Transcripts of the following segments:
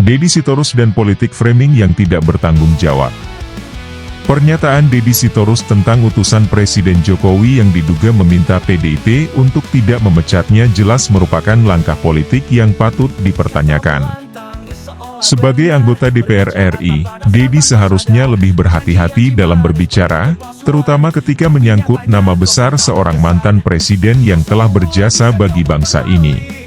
Deddy Sitorus dan politik framing yang tidak bertanggung jawab. Pernyataan Deddy Sitorus tentang utusan Presiden Jokowi yang diduga meminta PDIP untuk tidak memecatnya jelas merupakan langkah politik yang patut dipertanyakan. Sebagai anggota DPR RI, Deddy seharusnya lebih berhati-hati dalam berbicara, terutama ketika menyangkut nama besar seorang mantan presiden yang telah berjasa bagi bangsa ini.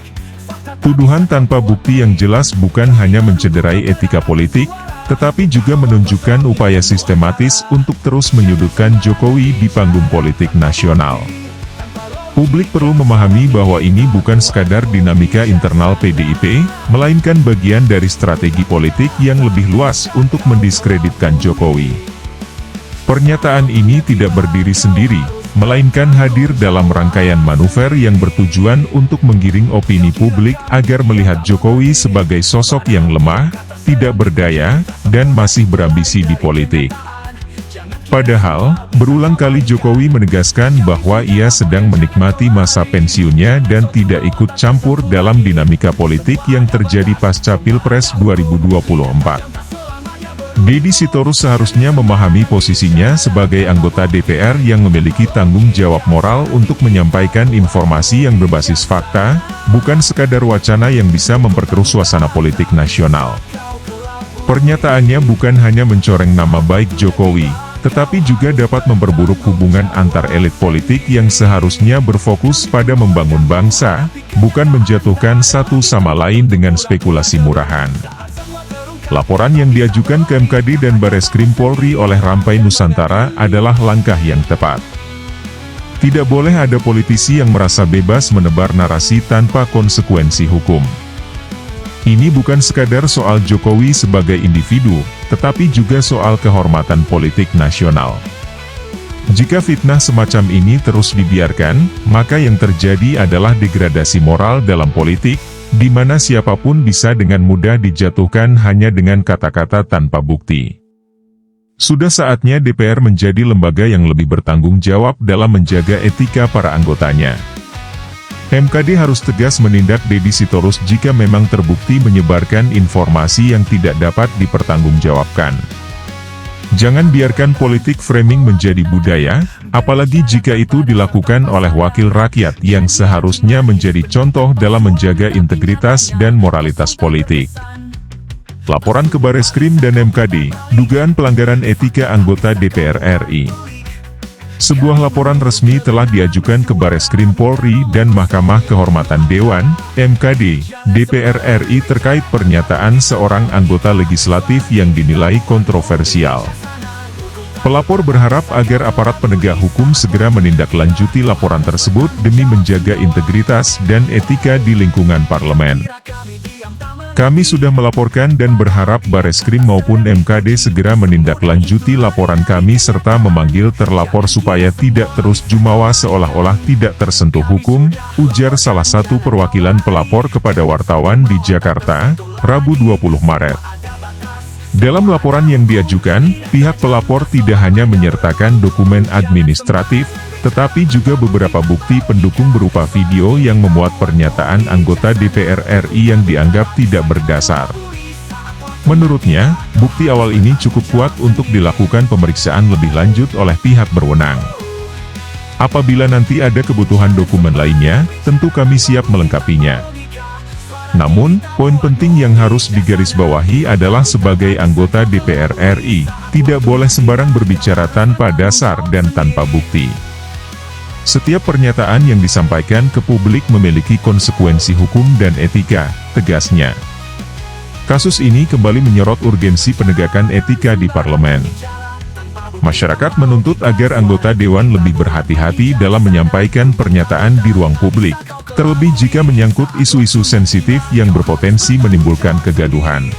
Tuduhan tanpa bukti yang jelas bukan hanya mencederai etika politik, tetapi juga menunjukkan upaya sistematis untuk terus menyudutkan Jokowi di panggung politik nasional. Publik perlu memahami bahwa ini bukan sekadar dinamika internal PDIP, melainkan bagian dari strategi politik yang lebih luas untuk mendiskreditkan Jokowi. Pernyataan ini tidak berdiri sendiri, melainkan hadir dalam rangkaian manuver yang bertujuan untuk menggiring opini publik agar melihat Jokowi sebagai sosok yang lemah, tidak berdaya, dan masih berambisi di politik. Padahal, berulang kali Jokowi menegaskan bahwa ia sedang menikmati masa pensiunnya dan tidak ikut campur dalam dinamika politik yang terjadi pasca Pilpres 2024. Deddy Sitorus seharusnya memahami posisinya sebagai anggota DPR yang memiliki tanggung jawab moral untuk menyampaikan informasi yang berbasis fakta, bukan sekadar wacana yang bisa memperkeruh suasana politik nasional. Pernyataannya bukan hanya mencoreng nama baik Jokowi, tetapi juga dapat memperburuk hubungan antar elit politik yang seharusnya berfokus pada membangun bangsa, bukan menjatuhkan satu sama lain dengan spekulasi murahan. Laporan yang diajukan ke MKD dan Bareskrim Polri oleh Rampai Nusantara adalah langkah yang tepat. Tidak boleh ada politisi yang merasa bebas menebar narasi tanpa konsekuensi hukum. Ini bukan sekadar soal Jokowi sebagai individu, tetapi juga soal kehormatan politik nasional. Jika fitnah semacam ini terus dibiarkan, maka yang terjadi adalah degradasi moral dalam politik, di mana siapapun bisa dengan mudah dijatuhkan hanya dengan kata-kata tanpa bukti. Sudah saatnya DPR menjadi lembaga yang lebih bertanggung jawab dalam menjaga etika para anggotanya. MKD harus tegas menindak Deddy Sitorus jika memang terbukti menyebarkan informasi yang tidak dapat dipertanggungjawabkan. Jangan biarkan politik framing menjadi budaya, apalagi jika itu dilakukan oleh wakil rakyat yang seharusnya menjadi contoh dalam menjaga integritas dan moralitas politik. Laporan ke Bareskrim dan MKD, dugaan pelanggaran etika anggota DPR RI. Sebuah laporan resmi telah diajukan ke Bareskrim Polri dan Mahkamah Kehormatan Dewan, MKD, DPR RI terkait pernyataan seorang anggota legislatif yang dinilai kontroversial. Pelapor berharap agar aparat penegak hukum segera menindaklanjuti laporan tersebut demi menjaga integritas dan etika di lingkungan parlemen. Kami sudah melaporkan dan berharap Bareskrim maupun MKD segera menindaklanjuti laporan kami serta memanggil terlapor supaya tidak terus jumawa seolah-olah tidak tersentuh hukum, ujar salah satu perwakilan pelapor kepada wartawan di Jakarta, Rabu 20 Maret. Dalam laporan yang diajukan, pihak pelapor tidak hanya menyertakan dokumen administratif, tetapi juga beberapa bukti pendukung berupa video yang memuat pernyataan anggota DPR RI yang dianggap tidak berdasar. Menurutnya, bukti awal ini cukup kuat untuk dilakukan pemeriksaan lebih lanjut oleh pihak berwenang. Apabila nanti ada kebutuhan dokumen lainnya, tentu kami siap melengkapinya. Namun, poin penting yang harus digarisbawahi adalah sebagai anggota DPR RI, tidak boleh sembarang berbicara tanpa dasar dan tanpa bukti. Setiap pernyataan yang disampaikan ke publik memiliki konsekuensi hukum dan etika, tegasnya. Kasus ini kembali menyorot urgensi penegakan etika di parlemen. Masyarakat menuntut agar anggota dewan lebih berhati-hati dalam menyampaikan pernyataan di ruang publik, terlebih jika menyangkut isu-isu sensitif yang berpotensi menimbulkan kegaduhan.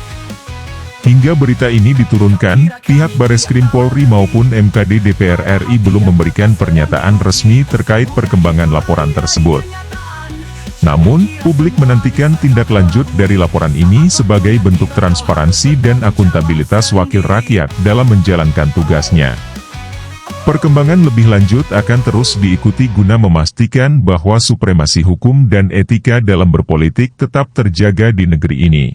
Hingga berita ini diturunkan, pihak Bareskrim Polri maupun MKD DPR RI belum memberikan pernyataan resmi terkait perkembangan laporan tersebut. Namun, publik menantikan tindak lanjut dari laporan ini sebagai bentuk transparansi dan akuntabilitas wakil rakyat dalam menjalankan tugasnya. Perkembangan lebih lanjut akan terus diikuti guna memastikan bahwa supremasi hukum dan etika dalam berpolitik tetap terjaga di negeri ini.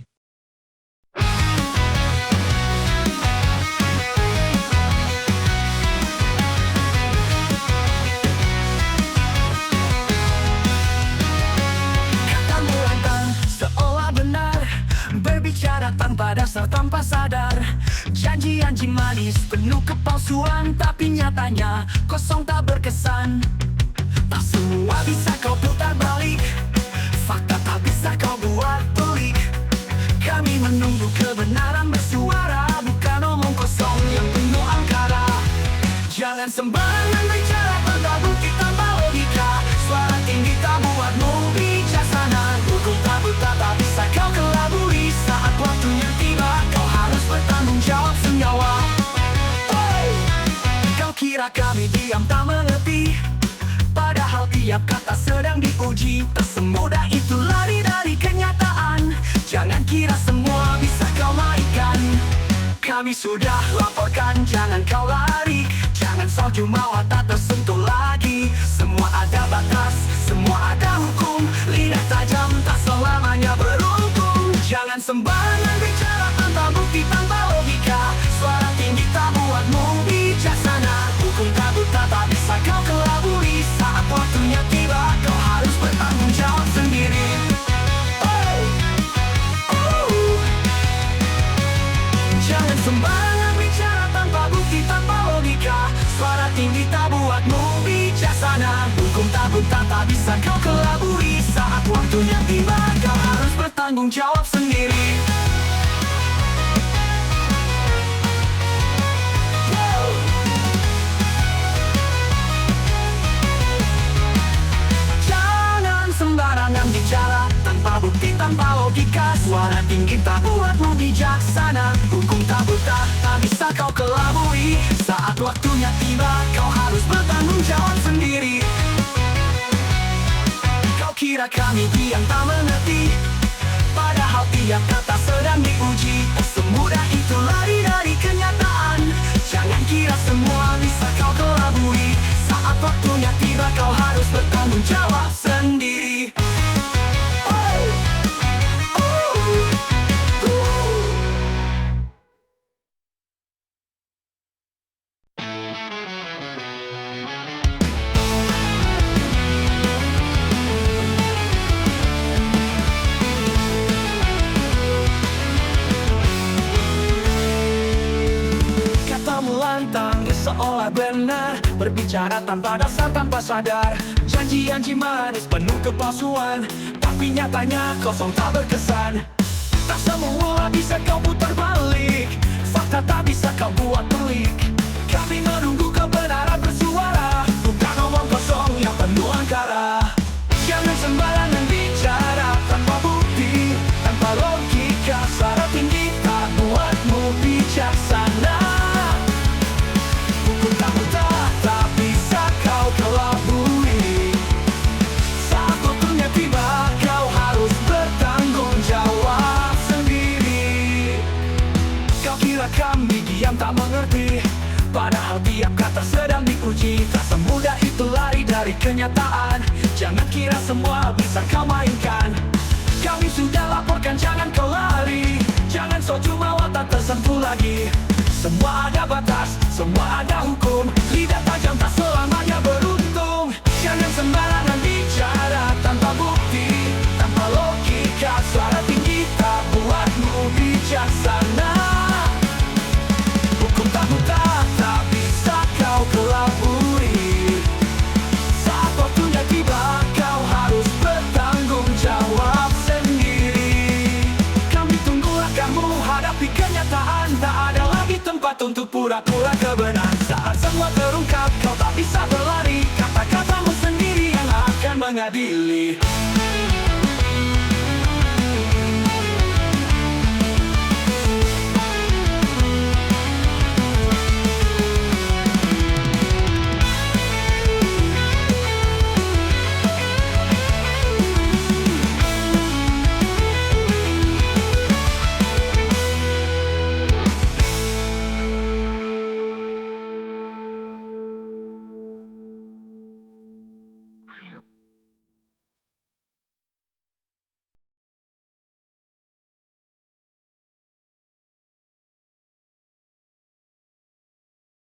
datang pada dasar tanpa sadar. Janji-janji manis penuh kepalsuan, tapi nyatanya kosong tak berkesan. Tak semua bisa kau putar balik, fakta tak bisa kau buat pelik. Kami menunggu kebenaran bersuara, bukan omong kosong yang penuh angkara. Jangan sembarangan bicara tanpa bukti tanpa logika. Suara tinggi tak buatmu bijaksana. Hukum tak buta tak bisa kau kelabui. Saat waktunya tiba kau harus bertanggung jawab senyawa. Hey! Kau kira kami diam tak mengerti, padahal tiap kata sedang diuji. Tak semudah itu lari dari kenyataan. Jangan kira semua bisa kau mainkan. Kami sudah laporkan, jangan kau lari. Jangan salju mawar tak tersentuh lagi. Semua ada batas, semua ada hukum. Lidah tajam tak selamanya beruntung. Jangan sembarangan bicara tanpa bukti tanpa logika. Suara tinggi tak buatmu bijaksana. Hukum tak buta tak bisa kau kelabui. Saat waktunya tiba kau harus bertanggung jawab sendiri. Jangan sembarangan bicara tanpa bukti tanpa logika. Suara tinggi tak buatmu bijaksana. Hukum tak buta tak bisa kau kelabui. Saat waktunya tiba kau harus bertanggung jawab sendiri. Jangan sembarangan bicara tanpa bukti tanpa logika. Suara tinggi tak buatmu bijaksana. Hukum tak buta tak bisa kau kelabui. Saat waktunya tiba kau harus bertanggung jawab sendiri. Kau kira kami diam tak mengerti, padahal tiap kata sedang diuji. Tak semudah itu lari dari kenyataan. Jangan kira semua bisa kau kelabui. Saat waktunya tiba kau harus bertanggung jawab sendiri. Lantang seolah benar, berbicara tanpa dasar tanpa sadar. Janji-janji manis penuh kepalsuan, tapi nyatanya kosong tak berkesan. Tak semua bisa kau putar balik, fakta tak bisa kau buat pelik. Kami menunggu kebenaran bersuara, bukan omong kosong yang penuh angkara. Jangan sembarangan bicara tanpa bukti tanpa logika. Suara tinggi tak buatmu bijaksana. Kami diam tak mengerti, padahal tiap kata sedang diuji. Tak semudah itu lari dari kenyataan. Jangan kira semua bisa kau mainkan. Kami sudah laporkan, jangan kau lari. Jangan so jumawa tak tersentuh lagi. Semua ada batas, semua ada hukum. Lidah tajam tak selamanya beruntung. Jangan sembarangan bicara tanpa bukti tanpa logika. Suara tinggi tak buatmu bijaksana. Hukum tak buta tak bisa kau kelabui. Saat waktunya tiba kau harus bertanggung jawab sendiri. Kami tunggulah kamu hadapi kenyataan. Tak ada lagi tempat untuk pura-pura kebenaran. Saat semua terungkap kau tak bisa berlari. Kata-katamu sendiri yang akan mengadili.